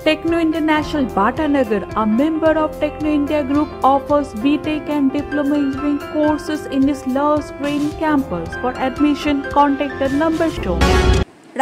Techno International Bhatanagar, a member of Techno India Group, offers BTech and Diploma Engineering courses in its Lush Green campus. For admission, contact the number shown.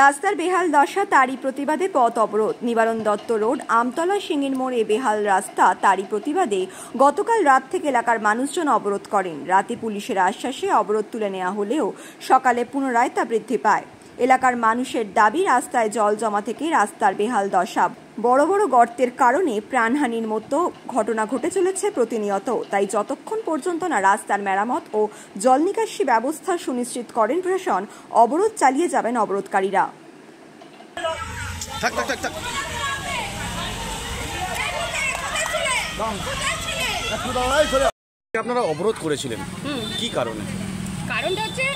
রাস্তার বেহাল দশা, তারই প্রতিবাদে পথ অবরোধ। নিবারণ Dutta road, Amtala সিঙ্গির মোড়ে বেহাল রাস্তা, তারই প্রতিবাদে গতকাল রাত থেকে এলাকার মানুষজন অবরোধ করেন। রাতে পুলিশের আশ্বাসে অবরোধ তুলে নেওয়া হলেও সকালে পুনরায় তা বৃদ্ধি পায়। এলাকার মানুষের দাবি, রাস্তায় জল জমা থেকে রাস্তার বেহাল দশা, বড় বড় গর্তের কারণে প্রাণহানির মতো ঘটনা ঘটে চলেছে প্রতিনিয়ত। তাই যতক্ষণ পর্যন্ত না রাস্তার মেরামত ও জল নিকাশি ব্যবস্থা সুনিশ্চিত করেন প্রশাসন, অবরোধ চালিয়ে যাবেন অবরোধকারীরা। আপনারা অবরোধ করেছিলেন কি কারণে? কারণটা হচ্ছে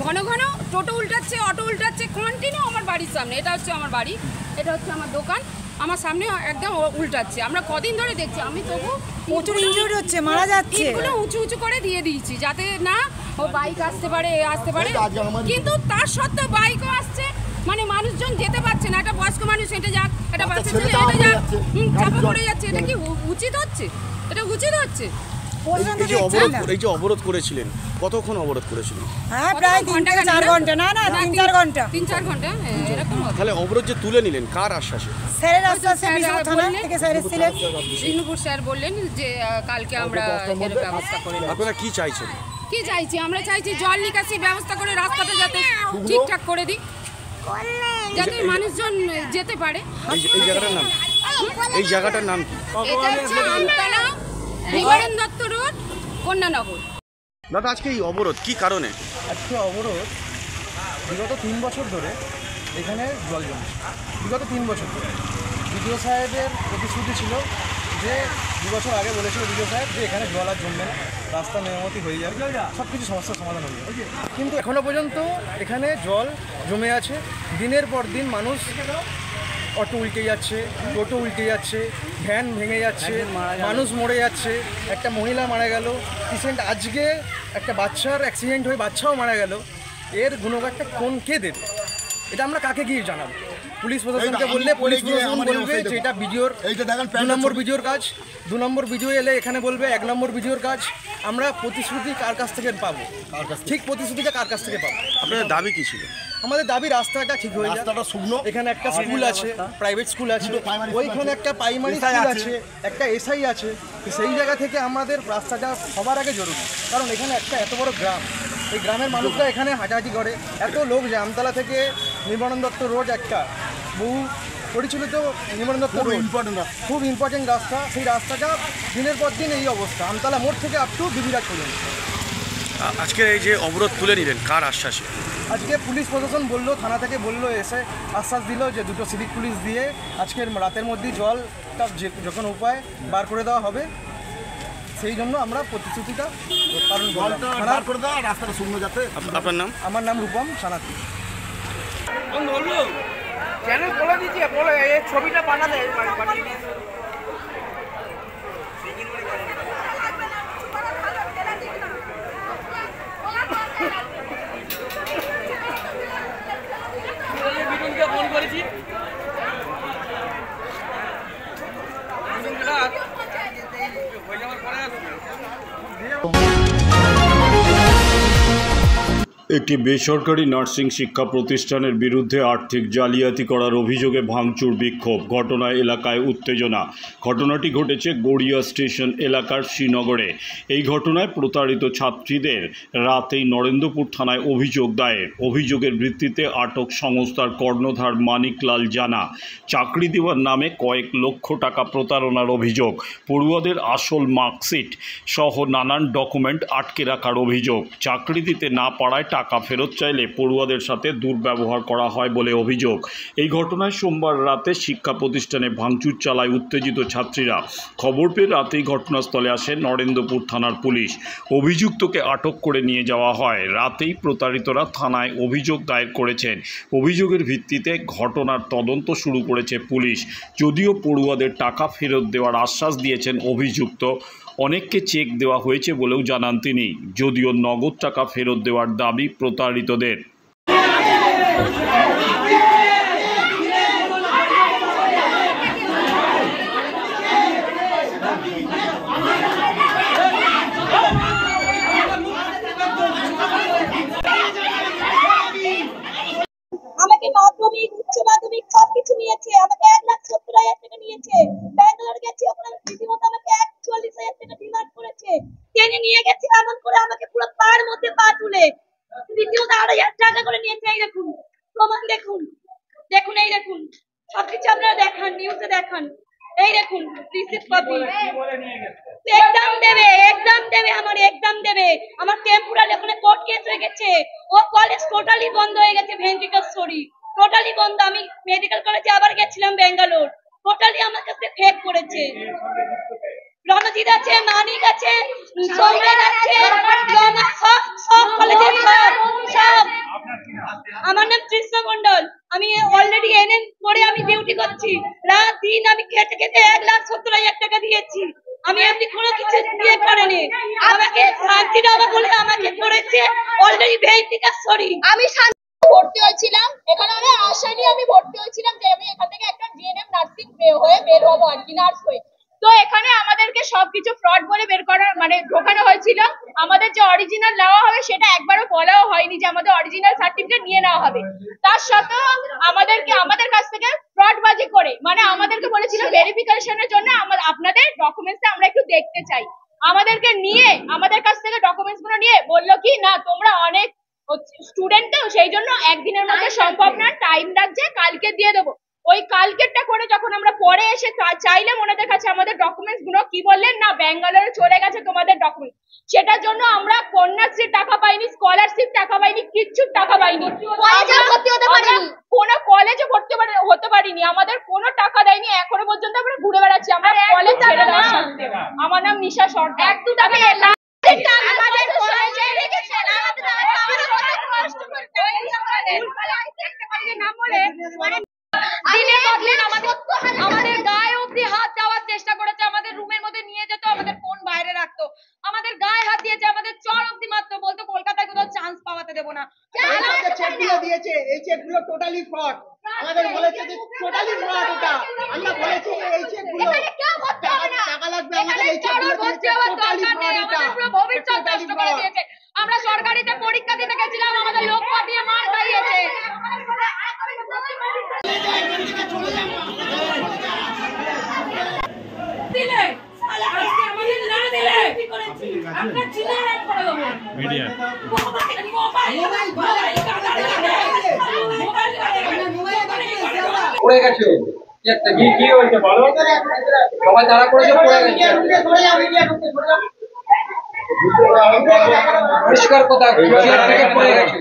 ঘন ঘন টোটো উল্টাচ্ছে, অটো উল্টাচ্ছে কন্টিনিউ আমার বাড়ির সামনে। এটা হচ্ছে আমার বাড়ি, এটা হচ্ছে আমার দোকান, আমার সামনে একদম উল্টাচ্ছে। আমরা কদিন ধরে দেখছি, আমি তবু প্রচুর ইনজুরি হচ্ছে, মারা যাচ্ছে। এগুলো উঁচু উঁচু করে দিয়ে দিয়েছি যাতে না ও বাইক আসতে পারে, আসতে পারে, কিন্তু তার সত্ত্বেও বাইকও আসছে, মানে মানুষজন যেতে পারছে না। একটা বয়স্ক মানুষ হেঁটে যাক, একটা বাচ্চা ছেলে হেঁটে যাক, চাপা পড়ে যাচ্ছে। এটা কি উচিত হচ্ছে? এটা উচিত হচ্ছে? এই যে অবরোধ করেছিলেন, কতক্ষণ অবরোধ করেছিলেন? হ্যাঁ, প্রায় 3-4 ঘন্টা। না 3-4 ঘন্টা। 3-4 ঘন্টা এরকম। তাহলে অবরোধ যে তুলে নিলেন কার আশ্বাসে? স্যারের আশ্বাসে, বিষ্ণু থানা থেকে স্যার এসেছিলেন। বিষ্ণুপুর স্যার বললেন যে কালকে আমরা এর ব্যবস্থা করে নেব। আপনারা কি চাইছেন? কি চাইছি? আমরা চাইছি জল নিকাশি ব্যবস্থা করে রাস্তাটা যাতে ঠিকঠাক করে দিই, যাতে মানুষজন যেতে পারে। এই জায়গাটার নাম, এই জায়গাটার নাম কি? এটা হচ্ছে আমতলা নিবারণ দত্ত রোড, কন্যানগর। দাদা, আজকে এই অবরোধ কি কারণে? আজকে অবরোধ বিগত 3 বছর ধরে এখানে জল জমছে। বিগত 3 বছর ধরে বিডিও সাহেবের প্রতিশ্রুতি ছিল যে 2 বছর আগে বলেছিল বিডিও সাহেব যে এখানে জল আর জমবে না, রাস্তা মেরামতি হয়ে যাবে, সব কিছু সমস্যার সমাধান হয়ে যাবে। কিন্তু এখনও পর্যন্ত এখানে জল জমে আছে। দিনের পর দিন মানুষ অটো উল্টে যাচ্ছে, টোটো উল্টে যাচ্ছে, ভ্যান ভেঙে যাচ্ছে, মানুষ মরে যাচ্ছে। একটা মহিলা মারা গেল রিসেন্ট, আজকে একটা বাচ্চার অ্যাক্সিডেন্ট হয়ে বাচ্চাও মারা গেল। এর গুণগানটা কে দেবে? এটা আমরা কাকে গিয়ে জানাবো? পুলিশ প্রশাসনকে বললে পুলিশ প্রশাসন বলবে যে এটা বিডিওর 2 নম্বর বিডিওর কাজ। 2 নম্বর বিডিও এলে এখানে বলবে 1 নম্বর বিডিওর কাজ। আমরা প্রতিশ্রুতি কার কাছ থেকে পাবো? ঠিক প্রতিশ্রুতিটা কার কাছ থেকে পাবো? আপনাদের দাবি কি ছিল? আমাদের দাবি রাস্তাটা ঠিক হয়ে যায়। এখানে একটা স্কুল আছে, প্রাইভেট স্কুল আছে, ওইখানে একটা প্রাইমারি স্কুল আছে, একটা এসআই আছে। সেই জায়গা থেকে আমাদের রাস্তাটা সবার আগে জরুরি, কারণ এখানে একটা এত বড় গ্রাম, এই গ্রামের মানুষরা এখানে হাঁটাহাঁটি করে। এত লোক যে আমতলা থেকে নিবারণ দত্ত রোড একটা বহু পরিচালিত নিবারণ দত্ত রোড, খুব ইম্পর্টেন্ট রাস্তা। সেই রাস্তাটা দিনের পর দিন এই অবস্থা, আমতলা মোড় থেকে আপ টু বিবিরাট পর্যন্ত। আজকে এই যে অবরোধ তুলে নিলেন কার আশ্বাসে? আজকে পুলিশ প্রশাসন বললো, থানা থেকে বললো, এসে আশ্বাস দিল যে 2টো সিভিক পুলিশ দিয়ে আজকের রাতের মধ্যেই জলটা যখন উপায় বার করে দেওয়া হবে। সেই জন্য আমরা প্রতিশ্রুতিটা, কারণ রাস্তাটা শুকনো যাতে। আপনার নাম? আমার নাম রূপম সানাতি। ছবিটা বানালে ফোন করেছি। একটি বেসরকারি নার্সিং শিক্ষা প্রতিষ্ঠানের বিরুদ্ধে আর্থিক জালিয়াতি করার অভিযোগে ভাঙচুর বিক্ষোভ, ঘটনায় এলাকায় উত্তেজনা। ঘটনাটি ঘটেছে গড়িয়া স্টেশন এলাকার শ্রীনগরে। এই ঘটনায় প্রতারিত ছাত্রীদের রাতেই নরেন্দ্রপুর থানায় অভিযোগ দায়ের। অভিযোগের ভিত্তিতে আটক সংস্থার কর্ণধার মানিকলাল জানা। চাকরি দেওয়ার নামে কয়েক লক্ষ টাকা প্রতারণার অভিযোগ, পড়ুয়াদের আসল মার্কশিট সহ নানান ডকুমেন্ট আটকে রাখার অভিযোগ। চাকরি দিতে না পারায় টাকা ফেরত চাইলে পড়ুয়াদের সাথে দুর্ব্যবহার করা হয় বলে অভিযোগ। এই ঘটনায় সোমবার রাতে শিক্ষা প্রতিষ্ঠানে ভাঙচুর চালায় উত্তেজিত ছাত্রীরা। খবর পেয়ে রাতেই ঘটনাস্থলে আসে নরেন্দ্রপুর থানার পুলিশ। অভিযুক্তকে আটক করে নিয়ে যাওয়া হয়। রাতেই প্রতারিতরা থানায় অভিযোগ দায়ের করেছেন। অভিযোগের ভিত্তিতে ঘটনার তদন্ত শুরু করেছে পুলিশ। যদিও পড়ুয়াদের টাকা ফেরত দেওয়ার আশ্বাস দিয়েছেন অভিযুক্ত, অনেককে চেক দেওয়া হয়েছে বলেও জানান তিনি। যদিও নগদ টাকা ফেরত দেওয়ার দাবি প্রতারিতদের। দেখুন দেখুন এই দেখুন সবকিছু আপনারা দেখান, নিউজে দেখান। এই দেখুন রিসিপ্ট কপি। এক্সাম দেবে আমার এক্সাম দেবে। আমার টেম্পোরারি ওখানে কোর্ট কেস হয়ে গেছে। ও কলেজ টোটালি বন্ধ হয়ে গেছে, ভেন্টিকেশ্বরী টোটালি বন্ধ। আমি মেডিকেল কলেজে আবার গেছিলাম ব্যাঙ্গালোর, টোটালি আমার কাছে ফেক করেছে। রণজিৎ আছে, মানিক আছে, সৌমেন আছে, সব কলেজের সব। আমার নাম কৃষ্ণ মন্ডল। আমি অলরেডি এনএম করে আমি ডিউটি করছি। রাত দিন আমি খেটে 1,70,000 টাকা দিয়েছি। আমি এমনি কোনো কিছু দিয়ে করেনি। আমাকে শান্তি দেওয়া বলে আমাকে করেছে অলরেডি ভেন্টিকেশ্বরী। আমি ভর্তি হয়েছিলাম এখানে, আমি আশা নিয়ে আমি ভর্তি হয়েছিলাম যে আমি এখান থেকে একটা জিএনএম নার্সিং হয়ে বের হবো আর কি, নার্স হয়ে। তো এখানে আমাদেরকে সবকিছু ফ্রড বলে বের করার মানে ঢোকানো হয়েছিল। আমাদের যে অরিজিনাল নেওয়া হবে সেটা একবারও বলাও হয়নি যে আমাদের অরিজিনাল সার্টিফিকেট নিয়ে নেওয়া হবে। তার সত্ত্বেও আমাদের কাছ থেকে ফ্রডবাজি করে মানে আমাদেরকে বলেছিল ভেরিফিকেশনের জন্য আপনাদের ডকুমেন্টস আমরা একটু দেখতে চাই। আমাদেরকে নিয়ে আমাদের কাছ থেকে ডকুমেন্টস গুলো নিয়ে বললো কি না তোমরা অনেক স্টুডেন্ট তো সেই জন্য একদিনের মধ্যে সম্ভব না, টাইম লাগছে, কালকে দিয়ে দেবো। ওই কালকেরটা করে যখন আমরা পরে এসে চাইলাম ওনাদের কাছে আমাদের ডকুমেন্টস গুলো, কি বললেন না ব্যাঙ্গালোরে চলে গেছে তোমাদের ডকুমেন্ট। সেটার জন্য আমরা কন্যাশ্রীর টাকা পাইনি, স্কলারশিপ টাকা পাইনি, কিচ্ছু টাকা পাইনি। কোনো কলেজে ভর্তি হতে পারিনি, আমাদের কোনো টাকা দেয়নি। এখনো পর্যন্ত আমরা ঘুরে বেড়াচ্ছি। আমরা কলেজ ছেড়ে দেওয়া সত্ত্বেও। আমার নাম নিশা সরকার। 1-2 টাকা আমাদের গায়ে অব্দি হাত দেওয়ার চেষ্টা করেছে, আমাদের রুমের মধ্যে নিয়ে যেত, আমাদের ফোন বাইরে রাখতো, আমাদের গায়ে হাত দিয়েছে, আমাদের চর অব্দি মাত্র, বলতো কলকাতায় কোথাও চান্স পাওয়াতে দেবো না। চেকগুলো দিয়েছে, এই চেকগুলো টোটালি ফ্রড। আমাদের বলেছে যে টোটালি ফ্রড এটা। আমরা বলেছি এই চেকগুলো এখানে কেউ ভর্তি হবে না, টাকা লাগবে আমাদের, এই চেকগুলো ভর্তি হওয়ার দরকার নেই। আমাদের পুরো ভবিষ্যৎ নষ্ট করে দিয়েছে। আমরা সরকারিতে পরীক্ষা দিতে গেছিলাম, আমাদের লোক দিয়ে মার খাইয়েছে। পড়ে গেছে কি হয়েছে বলো, সবাই তারা করেছে পড়ে গেছে। পরিষ্কার কথা পড়ে গেছে।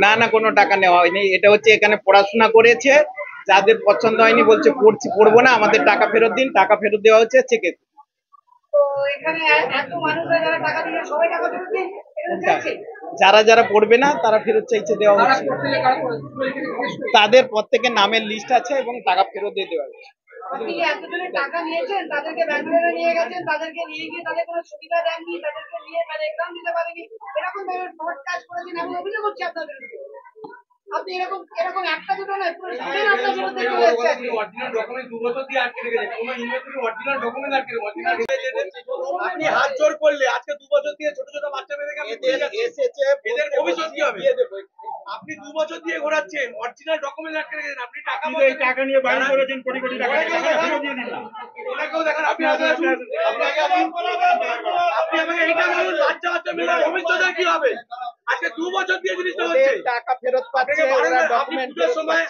না না কোনো টাকা নেওয়া হয়নি। এটা হচ্ছে এখানে পড়াশোনা করেছে, যাদের পছন্দ হয়নি বলছে পড়বো না, আমাদের টাকা ফেরত দিন। টাকা ফেরত দেওয়া হচ্ছে চেকে। যারা যারা পড়বে না তারা ফেরত চাইছে, দেওয়া হচ্ছে। তাদের প্রত্যেকের নামের লিস্ট আছে এবং টাকা ফেরত দিয়ে দেওয়া হচ্ছে। টাকা নিয়েছেন, তাদেরকে ব্যাঙ্গালোরে নিয়ে গেছেন, তাদেরকে নিয়ে গিয়ে তাদের কোনো সুবিধা দেননি, তাদেরকে নিয়ে এক্সাম দিতে পারেনি, এরকম ভাবে ফ্রড কাজ করেছেন এমন অভিযোগ হচ্ছে আপনাদের। আপনি এরকম একটা দুটো নয়, পুরো স্টুডেন্ট আপনার বিরুদ্ধে চলে এসেছে। অরিজিনাল ডকুমেন্ট 2 বছর দিয়ে আটকে রেখেছে, কোনো ইউনিভার্সিটি অরিজিনাল ডকুমেন্ট আটকে রেখেছে। আপনি হাত জোর করলে আজকে 2 বছর দিয়ে ছোট ছোট বাচ্চা মেয়েদেরকে এসেছে, এদের ভবিষ্যৎ কি হবে? আপনি 2 বছর দিয়ে ঘোরাচ্ছেন, অরিজিনাল ডকুমেন্ট আটকে রেখেছেন। আপনি টাকা নিয়ে বাইরে করেছেন, কোটি কোটি টাকা দিয়ে দিন না। ওনাকেও দেখেন, আপনি আমাকে এইটা বলুন, বাচ্চা বাচ্চা মেয়েদের ভবিষ্যতের কি হবে? আজকে 2 বছর দিয়ে জিনিসটা হচ্ছে, টাকা ফেরত পাচ্ছে, ডকুমেন্টের সময়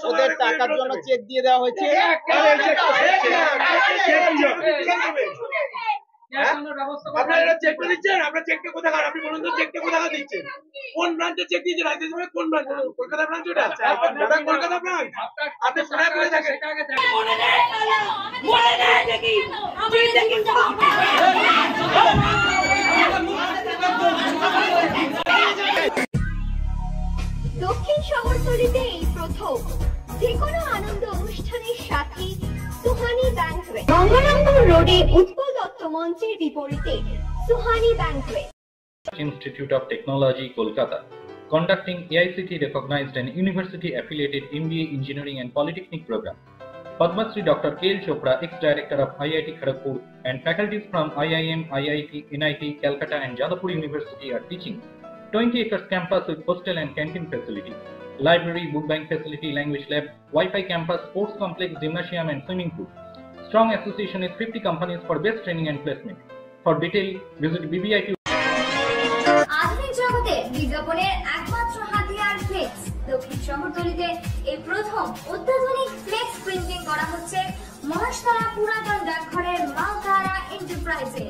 ওদের টাকার জন্য চেক দিয়ে দেওয়া হয়েছে। আপনারা চেকটা দিচ্ছেন, আপনার চেকটা কোথায়? আপনি বলুন তো চেকটা কোথায় দিচ্ছেন? কোন ব্রাঞ্চে চেক দিয়েছেন? রাজনীতি কোন ব্রাঞ্চ? কলকাতা ব্রাঞ্চ ওটা? ওটা কলকাতা ব্রাঞ্চ। আপনি সোনায় করে থাকেন। দক্ষিণ শহরতলিতে এই প্রথম যে কোনো আনন্দ অনুষ্ঠানের সাথে সুহানি ব্যাংকুয়েট, গঙ্গারামপুর রোডে উৎপল দত্ত মঞ্চের বিপরীতে Suhani banquet. Institute of Technology, Kolkata, conducting AICTE recognized and university affiliated MBA Engineering and Polytechnic program. Padma Shri Dr. K.L. Chopra, ex-director of IIT Kharagpur, and faculties from IIM, IIT, NIT, Calcutta and Jadavpur University are teaching. 20 acres campus with hostel and canteen facility, library, book bank facility, language lab, Wi-Fi campus, sports complex, gymnasium and swimming pool. Strong association with 50 companies for best training and placement. For detail, visit BBIT. আধুনিক জগতে বিজ্ঞাপনের একমাত্র হাতিয়ার flakes. দক্ষিণ শহরতলিতে এই প্রথম অত্যাধুনিক flakes printing করা হচ্ছে মহাশতলা পুরাতন ডাকঘরের মাতারা এন্টারপ্রাইজে।